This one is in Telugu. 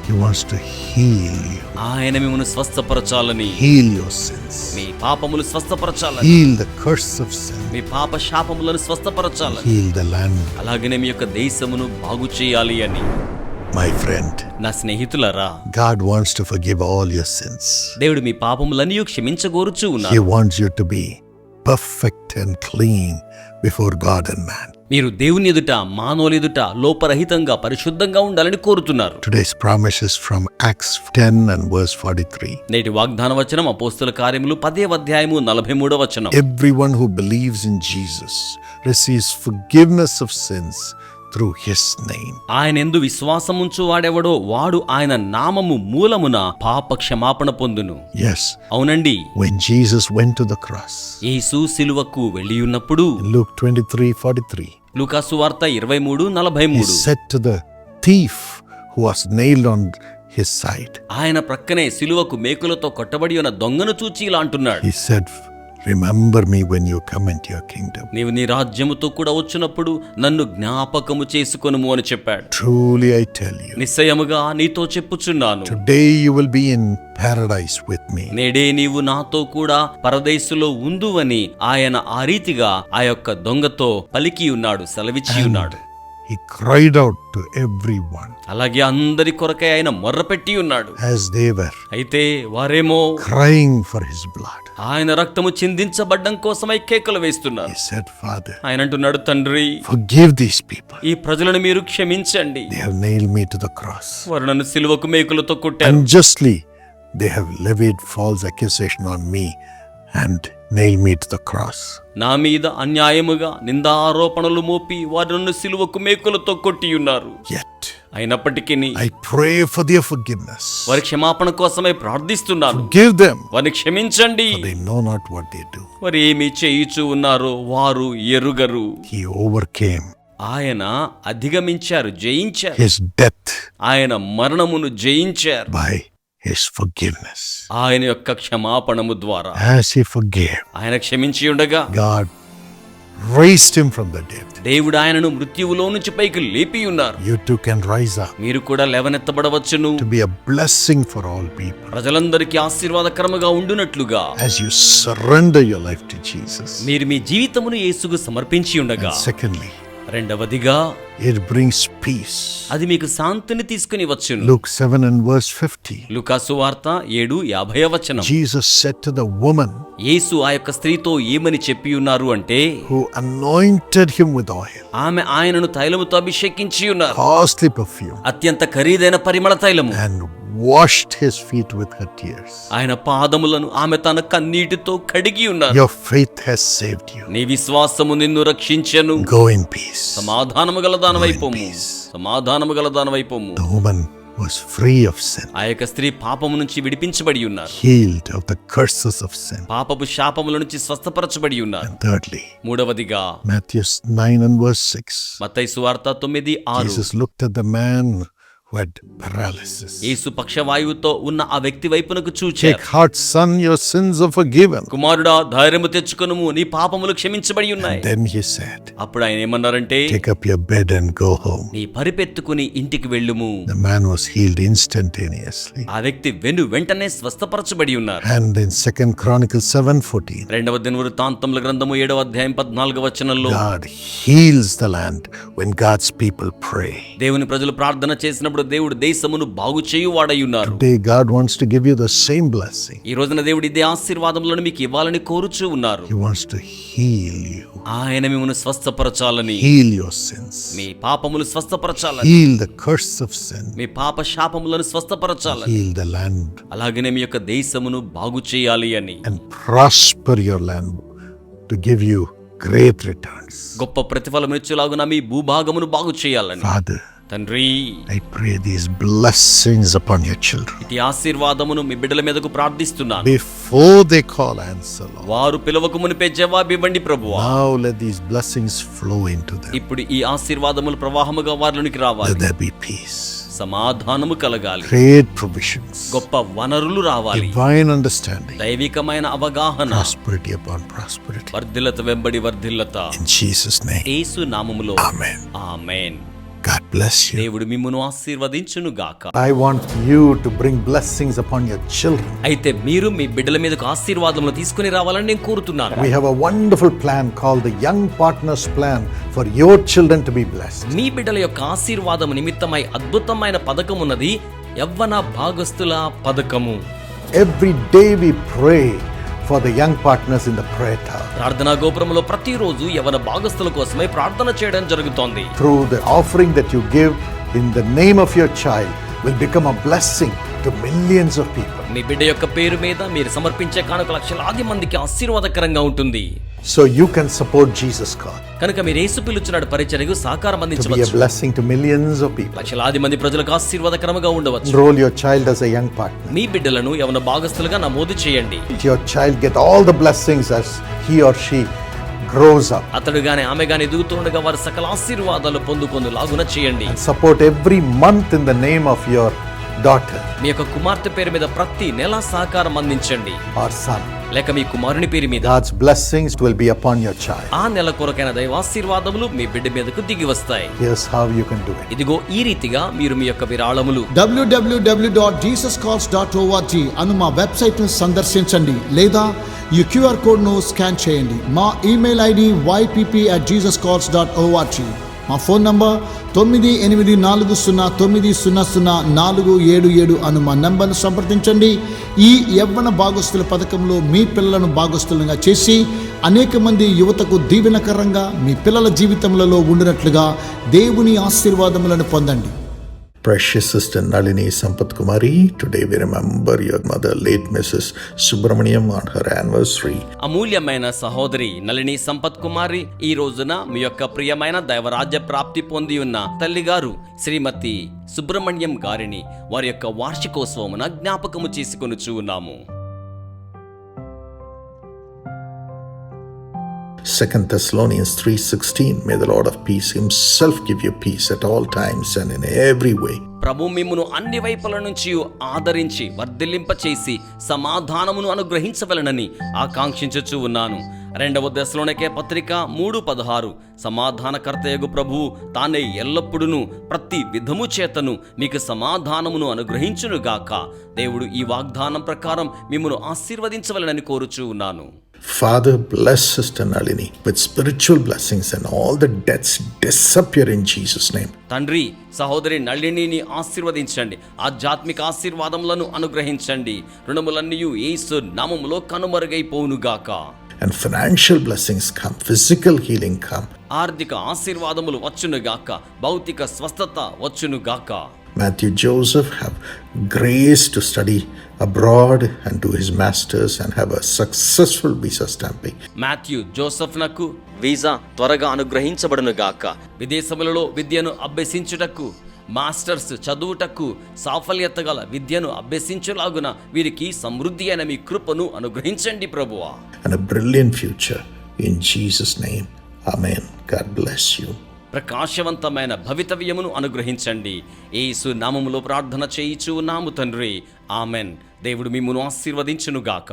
He wants to heal you. ఆయన మిమ్మల్ని స్వస్థపరచాలని, Heal your sins. మీ పాపములు స్వస్థపరచాలని, Heal the curse of sin. మీ పాప శాపములను స్వస్థపరచాలని, Heal the land. అలాగనే మీ యొక్క దేశమును బాగు చేయాలి అని. My friend, నా స్నేహితులారా, God wants to forgive all your sins. దేవుడు మీ పాపములన్నీ క్షమించగోరుచూ He ఉన్నారు. wants you to be perfect and clean before God and man. మీరు దేవుని ఎదుట, మానవుల ఎదుట లోపరహితంగా పరిశుద్ధంగా ఉండాలని కోరుతున్నారు. Today's promise is from Acts 10 and verse 43. నేటి వాగ్దాన వచనం అపోస్తల కార్యములు 10వ అధ్యాయము 43వ వచనం. Everyone who believes in Jesus receives forgiveness of sins through his name. ఆయన యందు విశ్వాసముంచు వాడెవడో వాడు ఆయన నామము మూలమున పాప క్షమాపణ పొందును. Yes. అవునండి. When Jesus went to the cross, యేసు సిలువకు వెళ్ళి ఉన్నప్పుడు, Luke 23:43, లూకాసు వార్త he 23:43, said to the thief who was nailed on his side, ఆయన ప్రక్కనే సిలువకు మేకులతో కొట్టబడి ఉన్న దొంగను చూచి ఇలా అంటున్నాడు, he said, remember me when you come into your kingdom. నీవు నీ రాజ్యముతో కూడా వచ్చినప్పుడు నన్ను జ్ఞాపకము చేసుకొనుము అని చెప్పాడు. Truly I tell you, నిశ్చయముగా నీతో చెప్పుచున్నాను, today you will be in paradise with me. నేడే నీవు నాతో కూడా పరదేశులో ఉందువని ఆయన ఆ రీతిగా ఆ యొక్క దొంగతో పలికి ఉన్నాడు, సెలవిచ్చి ఉన్నాడు. He cried out to everyone అలాగే అందరి కొరకై ఆయన మొర్రపెట్టి ఉన్నాడు. as they were అయితే వారేమో crying for his blood. ఆయన రక్తము చిందించబడ్డం కోసమై కేకలు వేస్తున్నారు. He said, Father, ఆయన అంటున్నాడు, తండ్రి, forgive these people. ఈ ప్రజలను మీరు క్షమించండి. They have nailed me to the cross. వారు నన్ను సిలువకు మేకులతో కొట్టారు. Unjustly, they have levied false accusation on me and nailed me to the cross. నా మీద అన్యాయముగా నిందారోపణలు మోపి వారు నన్ను సిలువకు మేకులతో కొట్టి ఉన్నారు. Yet, అయినప్పటికీ I pray for their forgiveness. వారి క్షమాపణ కోసమై ప్రార్థిస్తున్నాను. Forgive them, వారిని క్షమించండి, for they know not what they do. వారు ఏమి చేయుచు ఉన్నారో వారు ఎరుగరు. He overcame ఆయన అధిగమించారు, జయించారు. his death ఆయన మరణమును జయించారు by his forgiveness. ఆయన యొక్క క్షమాపణము ద్వారా. As he forgave, ఆయన క్షమించి ఉండగా God raised him from the dead. దేవుడు ఆయనను మృత్యువులో నుంచి పైకి లేపి ఉన్నారు. You too can rise up మీరు కూడా లేవనెత్తబడవచ్చును, to be a blessing for all people ప్రజలందరికీ ఆశీర్వాదకరముగా ఉండునట్లుగా. as you surrender your life to Jesus. మీరు మీ జీవితమును యేసుకు సమర్పించి ఉండగా. And secondly, రెండవదిగా, it brings peace. అది మీకు శాంతిని తీసుకుని వచ్చును. Luke 7 and verse 50. లూకాసు వార్త 7:50వ వచనం. Jesus said to the woman యేసు ఆ యొక్క స్త్రీతో ఏమని చెప్పి ఉన్నారు అంటే, who anointed him with oil, ఆమె ఆయనను తైలముతో అభిషేకించి ఉన్నారు, costly perfume, అత్యంత ఖరీదైన పరిమళ తైలము, and washed his feet with her tears. ఆయన పాదములను ఆమె తన కన్నీటితో కడిగి ఉన్నారు. Your faith has saved you. నీ విశ్వాసము నిన్ను రక్షించెను. Go in peace. సమాధానము గల దానవైపోము, సమాధానము గల దానవైపోము. The woman was free of sin, ఆ యొక్క స్త్రీ పాపము నుంచి విడిపించబడి ఉన్నారు, healed of the curses of sin. పాపపు శాపముల నుంచి స్వస్థపరచబడి ఉన్నారు. And thirdly, మూడవదిగా, Matthew 9 and verse 6. మత్తయి సువార్త 9:6. Jesus looked at the man who had paralysis. యేసు పక్షవాయువుతో ఉన్న ఆ వ్యక్తి వైపునకు Take చూచారు. heart, son, your sins are forgiven. కుమారుడా, ధైర్యము తెచ్చుకొనుము, నీ పాపములు క్షమించబడి ఉన్నాయి. Then he said, అప్పుడు ఆయన ఏమన్నారంటే, take up your bed and go home. నీ పరిపెత్తుకుని ఇంటికి వెళ్ళుము. The man was healed instantaneously. ఆ వ్యక్తి వెంటనే స్వస్థపరచబడి ఉన్నారు. And in 2 Chronicles 7:14, రెండవ దినవృత్తాంతముల గ్రంథము 7వ అధ్యాయం 14వ వచనంలో, God heals the land when God's people pray. దేవుని ప్రజలు ప్రార్థన చేసినప్పుడు దేవుడు దేశమును బాగు చేయువాడై ఉన్నారు. Today God wants to give you the same blessing. ఈ రోజున దేవుడు ఇదే ఆశీర్వాదములను మీకు ఇవ్వాలని కోరుచూ ఉన్నారు. He wants to heal you. ఆయన మిమ్మల్ని స్వస్థపరచాలని, Heal your sins. మీ పాపములు స్వస్థపరచాలని, Heal the curse of sin. మీ పాప శాపములను స్వస్థపరచాలని, Heal the land అలాగనే మీ యొక్క దేశమును బాగు చేయాలి అని, and prosper your land to give you great returns. గొప్ప ప్రతిఫలమిచ్చులాగున మీ భూభాగమును బాగు చేయాలని. Father, తండ్రి, I pray these blessings upon your children. ఇటు ఆశీర్వాదమును మీ బిడ్డల మీదకు ప్రార్థిస్తున్నాను. Before they call, answer, Lord. వారు పిలవక మునిపే జవాబివ్వండి ప్రభువా. Now let these blessings flow into them. ఇప్పుడు ఈ ఆశీర్వాదములు ప్రవాహముగా వారిలోనికి Let రావాలి. there be peace. సమాధానము కలగాలి, Great provisions. గొప్ప వనరులు రావాలి, Divine understanding. దైవికమైన అవగాహన, Prosperity upon prosperity. వర్ధిల్లత వెంబడి వర్ధిల్లత. In Jesus' name. యేసు నామములో Amen. Amen. God bless you. దేవుడు మిమ్మును ఆశీర్వదించును గాక. I want you to bring blessings upon your children. అయితే మీరు మీ బిడ్డల మీదకు ఆశీర్వాదములు తీసుకుని రావాలని నేను కోరుతున్నాను. We have a wonderful plan called the Young Partners Plan for your children to be blessed. మీ బిడ్డల యొక్క ఆశీర్వాదము నిమిత్తమై అద్భుతమైన పథకం ఉన్నది, యవ్వన భాగస్తుల పథకము. Every day we pray for the young partners in the prayer tower. ప్రార్థనా గోపురంలో ప్రతిరోజు యవ్వన భాగస్తుల కోసమై ప్రార్థన చేయడం జరుగుతోంది. Through the offering that you give in the name of your child will become a blessing to millions of people. మీ బిడ్డ యొక్క పేరు మీద మీరు సమర్పించే కానుక లక్షలాది మందికి ఆశీర్వాదకరంగా ఉంటుంది. So you can support Jesus' cause కనుక మీరు యేసు పిలుచున్నాడు పరిచర్యకు సహకారం to be a అందించవచ్చు. blessing to millions of people. లక్షలాది మంది ప్రజలకు ఆశీర్వాదకరంగా ఉండవచ్చు. Enroll your child as a young partner. మీ బిడ్డలను యవ్వన భాగస్తులుగా నమోదు చేయండి. Your child get all the blessings as he or she grows up. అతడు గాని ఆమె గాని ఎదుగుతుండగా వారు సకల ఆశీర్వాదాలు పొందులాగున చేయండి. Support every month in the name of your daughter మీ యొక్క కుమార్తె పేరు మీద ప్రతి నెల సహకారం అందించండి, or son. లేక మీ కుమారుని పేరు మీద. God's blessings will be upon your child. ఆ నెల కొరకైన దైవాశీర్వాదములు మీ బిడ్డ మీదకు దిగి వస్తాయి. Here's how you can do it. ఇదిగో ఈ రీతిగా మీరు మీ యొక్క విరాళములు www.jesuschalls.org అను మా వెబ్సైట్ ను సందర్శించండి, లేదా ఈ QR కోడ్ ను స్కాన్ చేయండి. మా ఇమెయిల్ ఐడి ypp@jesuschalls.org. మా ఫోన్ నంబర్ 9840900477 అను మా నంబర్ను సంప్రదించండి. ఈ యవ్వన భాగస్తుల పథకంలో మీ పిల్లలను భాగస్తులుగా చేసి అనేక మంది యువతకు దీవెనకరంగా మీ పిల్లల జీవితములలో ఉండినట్లుగా దేవుని ఆశీర్వాదములను పొందండి. Precious sister Nalini Sampath Kumari, today we remember your mother, late Mrs. Subramaniam, on her anniversary. అమూల్యమైన సహోదరి నళిని సంపత్ కుమారి, ఈ రోజున మీ యొక్క ప్రియమైన దైవరాజ్య ప్రాప్తి పొంది ఉన్న తల్లిగారు శ్రీమతి సుబ్రహ్మణ్యం గారిని వారి యొక్క వార్షికోత్సవమున జ్ఞాపకము చేసుకొనుచూ ఉన్నాము. 2 Thessalonians 3:16, may the Lord of peace himself give you peace at all times and in every way. ప్రభు మిమ్మును అన్ని వైపుల నుంచి ఆదరించి వర్ధిల్లింప చేసి సమాధానమును అనుగ్రహించవలనని ఆకాంక్షించుచూ ఉన్నాను. 2 దశలోనికే పత్రిక 3:16, సమాధానకర్తయగు ప్రభువు తానే ఎల్లప్పుడూ ప్రతి విధము చేతను మీకు సమాధానమును అనుగ్రహించునుగాక. దేవుడు ఈ వాగ్దానం ప్రకారం మిమ్మును ఆశీర్వదించవలనని కోరుచూ ఉన్నాను. Father, bless Sister Nalini with spiritual blessings and all the debts disappear in Jesus' name. తండ్రి, సహోదరి నళినిని ఆశీర్వదించండి, ఆధ్యాత్మిక ఆశీర్వాదములను అనుగ్రహించండి, రుణములన్నీ యేసు నామములో కనుమరుగైపోవునుగాక. And financial blessings come, physical healing come. ఆర్థిక ఆశీర్వాదములు వచ్చునుగాక, భౌతిక స్వస్థత వచ్చునుగాక. Matthew Joseph have grace to study abroad and do his masters and have a successful visa stamping. Matthew Joseph నకు వీసా త్వరగా అనుగ్రహించబడునుగాక. విదేశములలో విద్యను అభ్యసించుటకు, మాస్టర్స్ చదువుటకు, సాఫల్యత గల విద్యను అభ్యసించులాగున వీరికి సమృద్ధి అయిన మీ కృపను అనుగ్రహించండి ప్రభువా. And a brilliant future in Jesus' name. Amen. God bless you. ప్రకాశవంతమైన భవితవ్యమును అనుగ్రహించండి. యేసు నామములో ప్రార్థన చేయిచు నాము తండ్రి. ఆమెన్. దేవుడు మిమ్మును ఆశీర్వదించునుగాక.